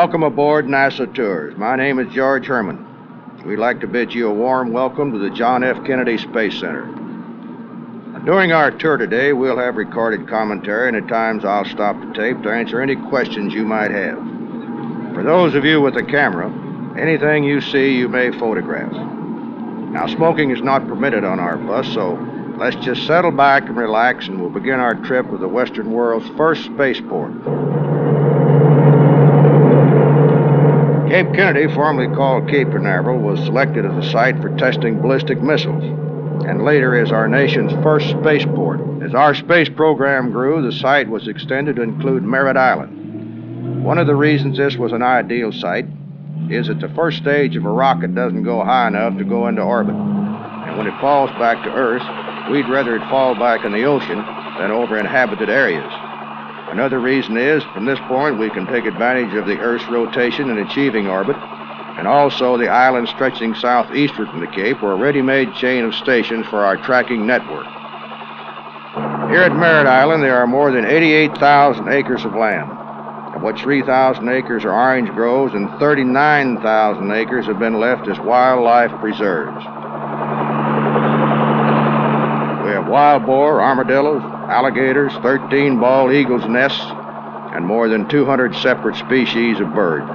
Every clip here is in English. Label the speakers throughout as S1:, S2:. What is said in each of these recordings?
S1: Welcome aboard NASA Tours. My name is George Herman. We'd like to bid you a warm welcome to the John F. Kennedy Space Center. During our tour today, we'll have recorded commentary, and at times I'll stop the tape to answer any questions you might have. For those of you with a camera, anything you see you may photograph. Now, smoking is not permitted on our bus, so let's just settle back and relax, and we'll begin our trip with the Western world's first spaceport. Cape Kennedy, formerly called Cape Canaveral, was selected as a site for testing ballistic missiles, and later as our nation's first spaceport. As our space program grew, the site was extended to include Merritt Island. One of the reasons this was an ideal site is that the first stage of a rocket doesn't go high enough to go into orbit, and when it falls back to Earth, we'd rather it fall back in the ocean than over inhabited areas. Another reason is, from this point, we can take advantage of the Earth's rotation in achieving orbit, and also the island stretching southeastward from the Cape were a ready-made chain of stations for our tracking network. Here at Merritt Island, there are more than 88,000 acres of land, of which 3,000 acres are orange groves and 39,000 acres have been left as wildlife preserves. We have wild boar, armadillos, alligators, 13 bald eagles' nests, and more than 200 separate species of birds,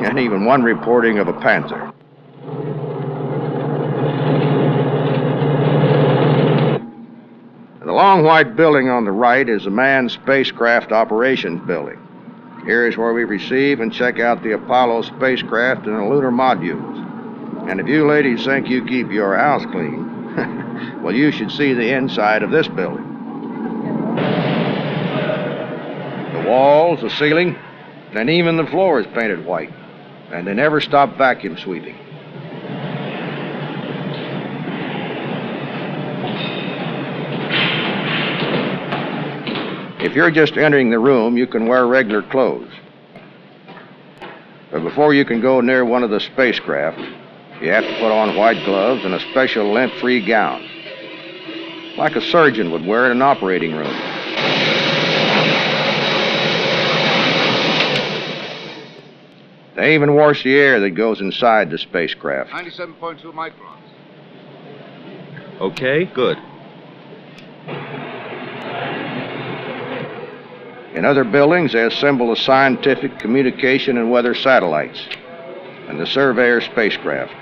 S1: and even one reporting of a panther. The long white building on the right is the Manned Spacecraft Operations Building. Here is where we receive and check out the Apollo spacecraft and the lunar modules. And if you ladies think you keep your house clean, well, you should see the inside of this building. The walls, the ceiling, and even the floor is painted white. And they never stop vacuum sweeping. If you're just entering the room, you can wear regular clothes. But before you can go near one of the spacecraft, you have to put on white gloves and a special lint-free gown, like a surgeon would wear in an operating room. They even wash the air that goes inside the spacecraft.
S2: 97.2 microns.
S3: Okay, good.
S1: In other buildings, they assemble the scientific, communication, and weather satellites, and the surveyor spacecraft.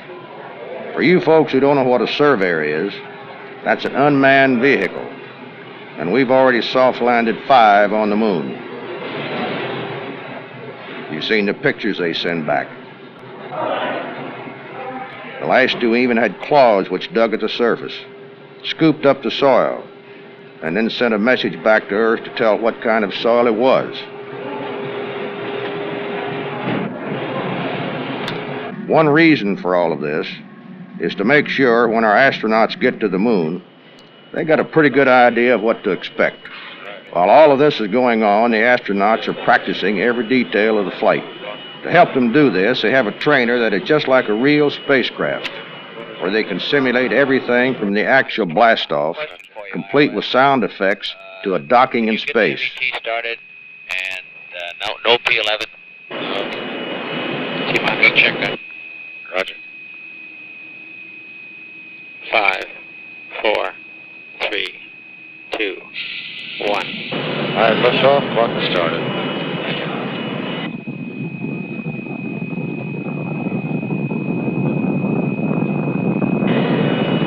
S1: For you folks who don't know what a surveyor is, that's an unmanned vehicle, and we've already soft-landed 5 on the moon. You've seen the pictures they send back. The last 2 even had claws which dug at the surface, scooped up the soil, and then sent a message back to Earth to tell what kind of soil it was. One reason for all of this is to make sure when our astronauts get to the moon, they got a pretty good idea of what to expect. While all of this is going on, the astronauts are practicing every detail of the flight. To help them do this, they have a trainer that is just like a real spacecraft, where they can simulate everything from the actual blast-off, complete with sound effects, to a docking in space.
S4: Key started, and no P11. T-Mach, check that. Roger. 5, 4, 3, 2, 1.
S2: All right, lift off. Clock started.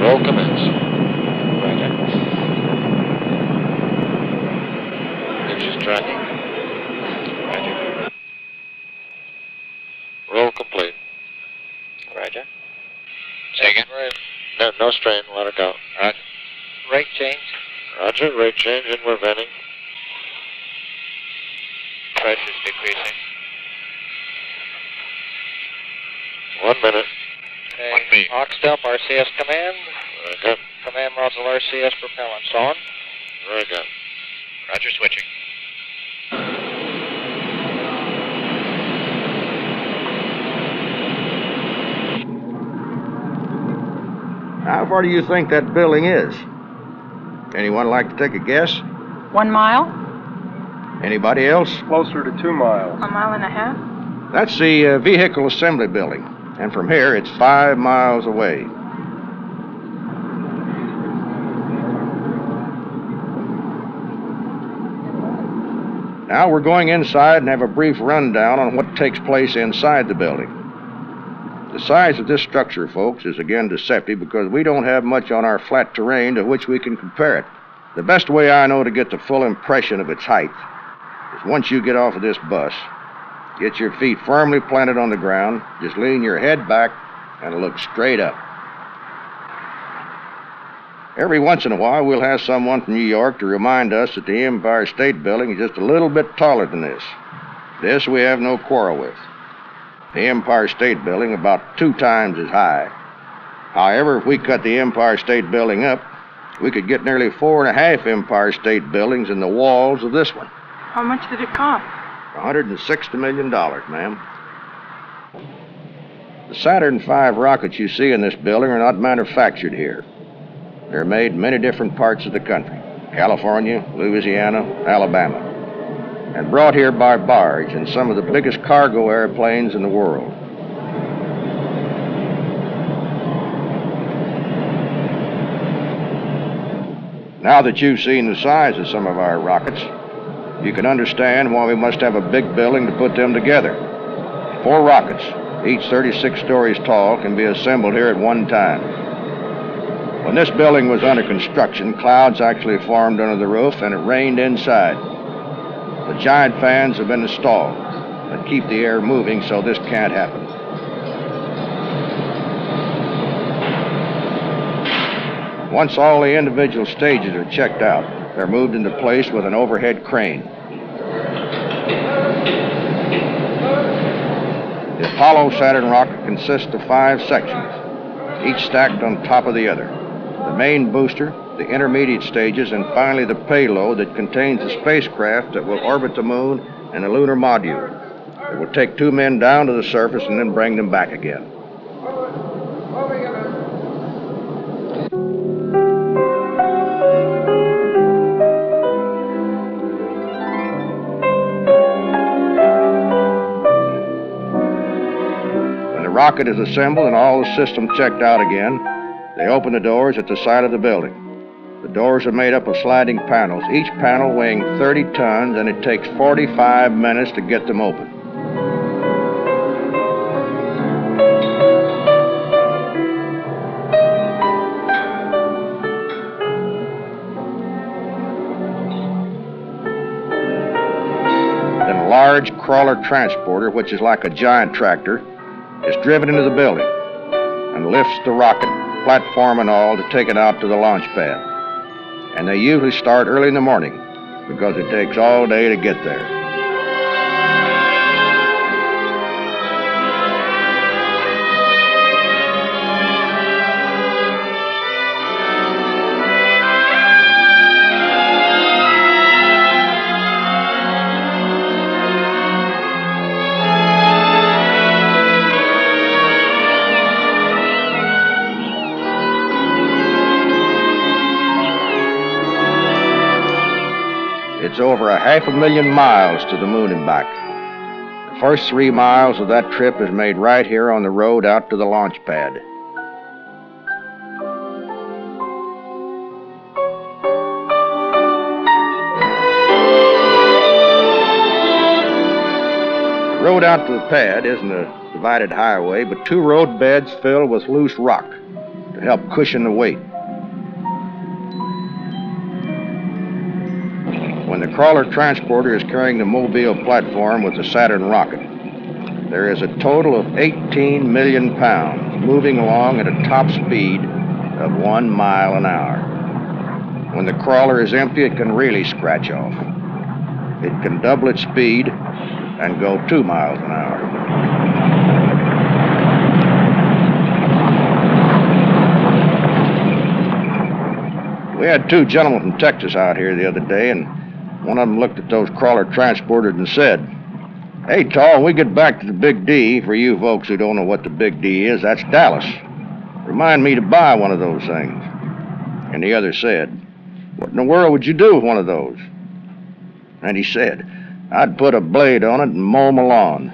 S2: Roll commence. Roger. Engines tracking. Roger. Roll complete.
S4: Roger. Say again?
S2: No strain. Let it go.
S4: Roger. Rate change.
S2: Roger. Rate change, and we're venting.
S4: Pressure's decreasing.
S2: 1 minute.
S4: Okay. Aux dump RCS command.
S2: Very good.
S4: Command module RCS propellants on.
S2: Very good.
S4: Roger, switching.
S1: How far do you think that building is? Anyone like to take a guess?
S5: 1 mile?
S1: Anybody else?
S6: Closer to 2 miles.
S5: 1.5 miles?
S1: That's the vehicle assembly building, and from here it's 5 miles away. Now we're going inside and have a brief rundown on what takes place inside the building. The size of this structure, folks, is again deceptive because we don't have much on our flat terrain to which we can compare it. The best way I know to get the full impression of its height is once you get off of this bus, get your feet firmly planted on the ground, just lean your head back and look straight up. Every once in a while, we'll have someone from New York to remind us that the Empire State Building is just a little bit taller than this. This we have no quarrel with. The Empire State Building about 2 times as high. However, if we cut the Empire State Building up, we could get nearly 4.5 Empire State Buildings in the walls of this one.
S3: How much did it cost?
S1: $160 million, ma'am. The Saturn V rockets you see in this building are not manufactured here. They're made in many different parts of the country, California, Louisiana, Alabama, and brought here by barge in some of the biggest cargo airplanes in the world. Now that you've seen the size of some of our rockets, you can understand why we must have a big building to put them together. 4 rockets, each 36 stories tall, can be assembled here at one time. When this building was under construction, clouds actually formed under the roof and it rained inside. The giant fans have been installed that keep the air moving so this can't happen. Once all the individual stages are checked out, they're moved into place with an overhead crane. The Apollo Saturn rocket consists of 5 sections, each stacked on top of the other. The main booster, the intermediate stages, and finally the payload that contains the spacecraft that will orbit the moon and the lunar module. It will take 2 men down to the surface and then bring them back again. When the rocket is assembled and all the systems checked out again, they open the doors at the side of the building. The doors are made up of sliding panels, each panel weighing 30 tons, and it takes 45 minutes to get them open. Then a large crawler transporter, which is like a giant tractor, is driven into the building and lifts the rocket, platform and all, to take it out to the launch pad. And they usually start early in the morning because it takes all day to get there. It's over 500,000 miles to the moon and back. The first 3 miles of that trip is made right here on the road out to the launch pad. The road out to the pad isn't a divided highway, but 2 road beds filled with loose rock to help cushion the weight. When the crawler transporter is carrying the mobile platform with the Saturn rocket, there is a total of 18 million pounds moving along at a top speed of 1 mile an hour. When the crawler is empty, it can really scratch off. It can double its speed and go 2 miles an hour. We had 2 gentlemen from Texas out here the other day, and one of them looked at those crawler transporters and said, "Hey, Tall, when we get back to the Big D, for you folks who don't know what the Big D is, that's Dallas. Remind me to buy one of those things." And the other said, "What in the world would you do with one of those?" And he said, "I'd put a blade on it and mow my lawn."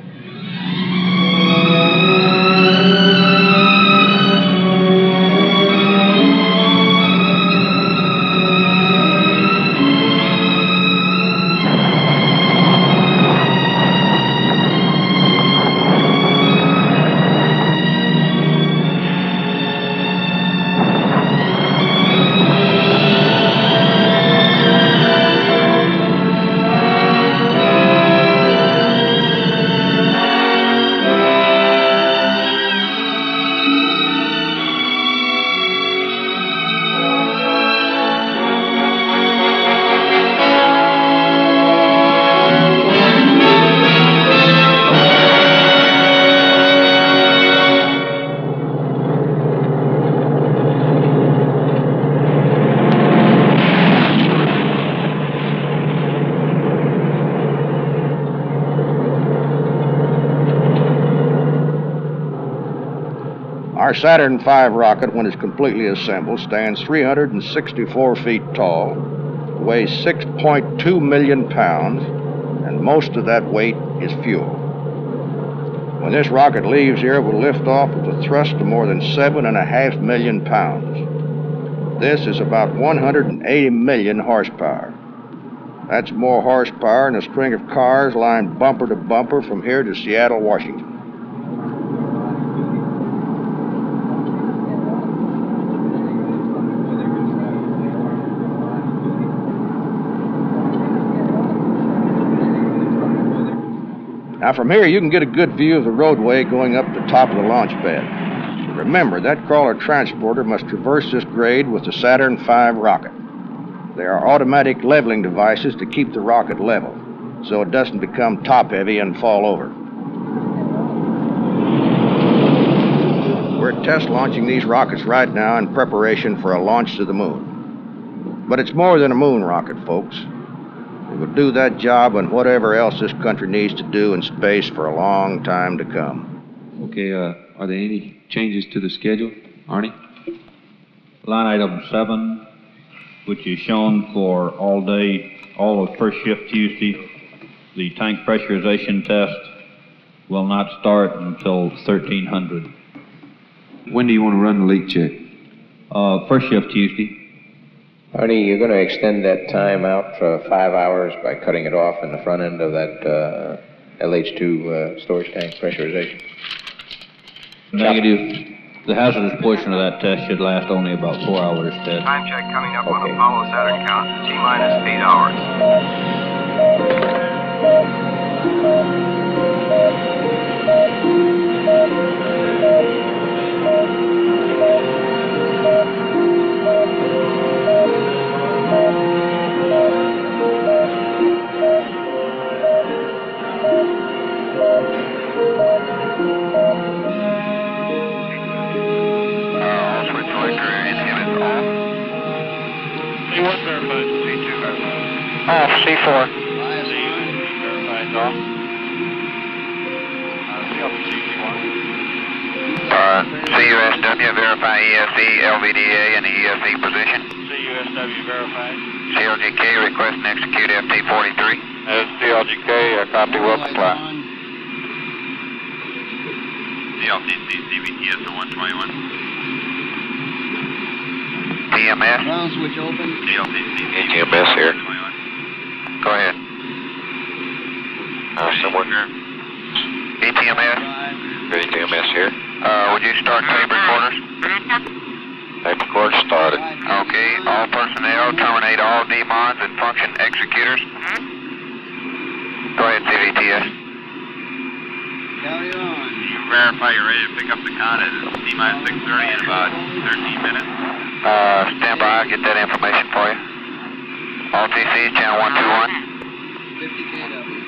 S1: Our Saturn V rocket, when it's completely assembled, stands 364 feet tall, weighs 6.2 million pounds, and most of that weight is fuel. When this rocket leaves here, it will lift off with a thrust of more than 7.5 million pounds. This is about 180 million horsepower. That's more horsepower than a string of cars lined bumper to bumper from here to Seattle, Washington. Now, from here, you can get a good view of the roadway going up the top of the launch pad. Remember, that crawler transporter must traverse this grade with the Saturn V rocket. There are automatic leveling devices to keep the rocket level, so it doesn't become top-heavy and fall over. We're test launching these rockets right now in preparation for a launch to the moon. But it's more than a moon rocket, folks. It will do that job and whatever else this country needs to do in space for a long time to come.
S3: Okay, are there any changes to the schedule, Arnie?
S5: Line item 7, which is shown for all day, all of first shift Tuesday. The tank pressurization test will not start until 1300.
S3: When do you want to run the leak check?
S5: First shift Tuesday.
S6: Arnie, you're going to extend that time out for 5 hours by cutting it off in the front end of that LH2 storage tank pressurization.
S5: Negative. The hazardous portion of that test should last only about 4 hours, Ted.
S7: Time check coming up on Apollo Saturn count. T-minus 8 hours.
S2: C4.
S7: Verified,
S2: CUSW, verify ESE, LVDA, and the ESE position.
S7: CUSW verified.
S2: CLGK, request and execute FT-43. CLGK, copy, will comply. CLTC, CVTS to 121. TMS.
S8: Ground switch open.
S2: CLTC, TMS here. Go ahead. Somewhere here. ETMS. ETMS here. Would you start tape recorders? Tape recorder started. Okay. All personnel terminate all demons and function executors. Go ahead, CVTS.
S8: Carry on.
S2: You verify you're ready to pick up the con at T-minus 6:30 in about 13 minutes. Stand by. I'll get that information for you. All TC, channel 121.
S8: 50 kW.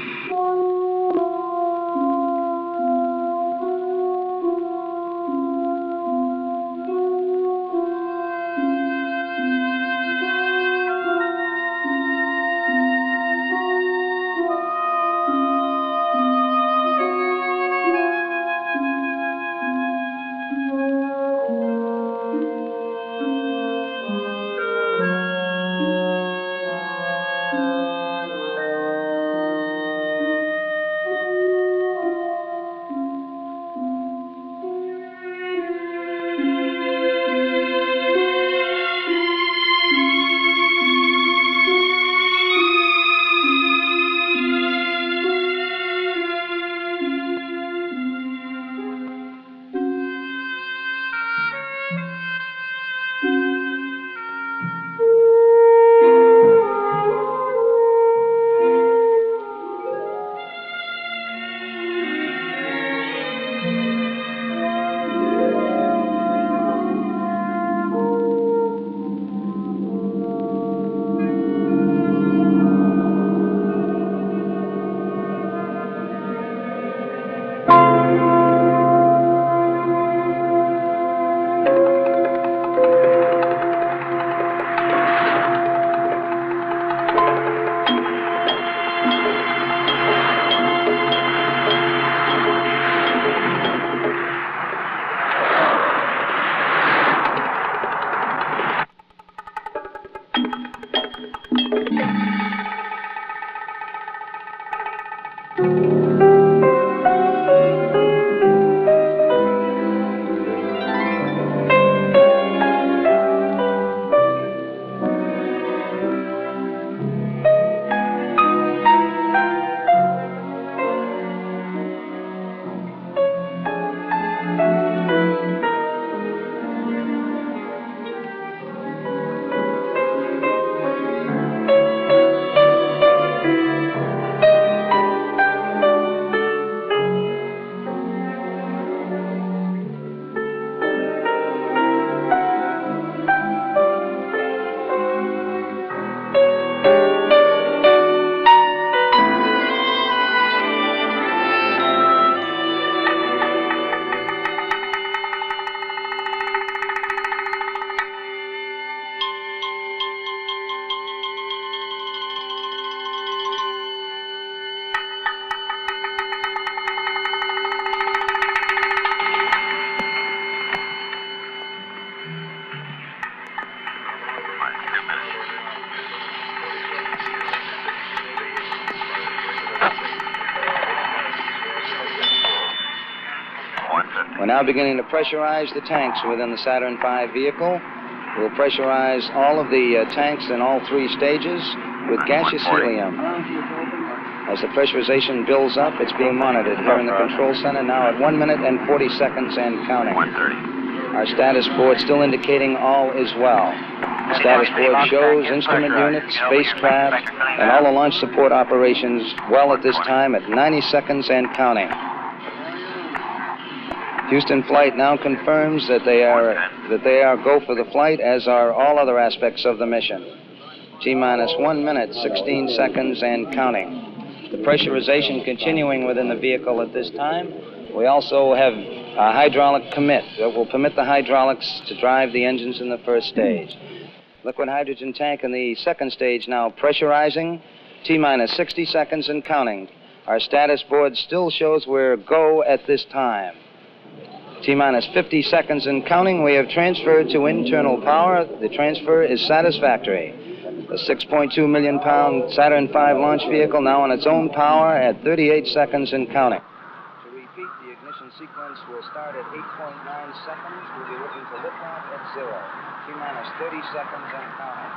S9: We're now beginning to pressurize the tanks within the Saturn V vehicle. We'll pressurize all of the tanks in all three stages with gaseous helium. As the pressurization builds up, it's being monitored here in the control center now at 1 minute and 40 seconds and counting. Our status board still indicating all is well. The status board shows instrument units, spacecraft, and all the launch support operations well at this time at 90 seconds and counting. Houston Flight now confirms that they are go for the flight, as are all other aspects of the mission. T-minus 1 minute, 16 seconds and counting. The pressurization continuing within the vehicle at this time. We also have a hydraulic commit that will permit the hydraulics to drive the engines in the first stage. Liquid hydrogen tank in the second stage now pressurizing. T-minus 60 seconds and counting. Our status board still shows we're go at this time. T-minus 50 seconds and counting. We have transferred to internal power. The transfer is satisfactory. The 6.2 million pound Saturn V launch vehicle now on its own power at 38 seconds and counting. To repeat, the ignition sequence will start at 8.9 seconds. We'll be looking for liftoff at 0. T-minus 30 seconds and counting.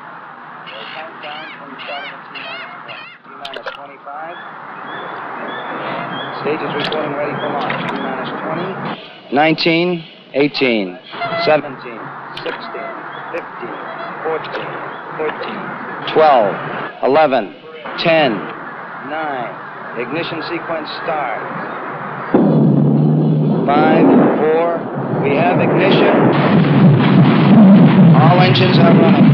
S9: We'll count down from starting at T-minus 20. T-minus 25. Stage is reporting ready for launch. T-minus 20. 19, 18, 17, 16, 15, 14, 13, 12, 11, 10, 9. Ignition sequence start. 5, 4. We have ignition. All engines are running.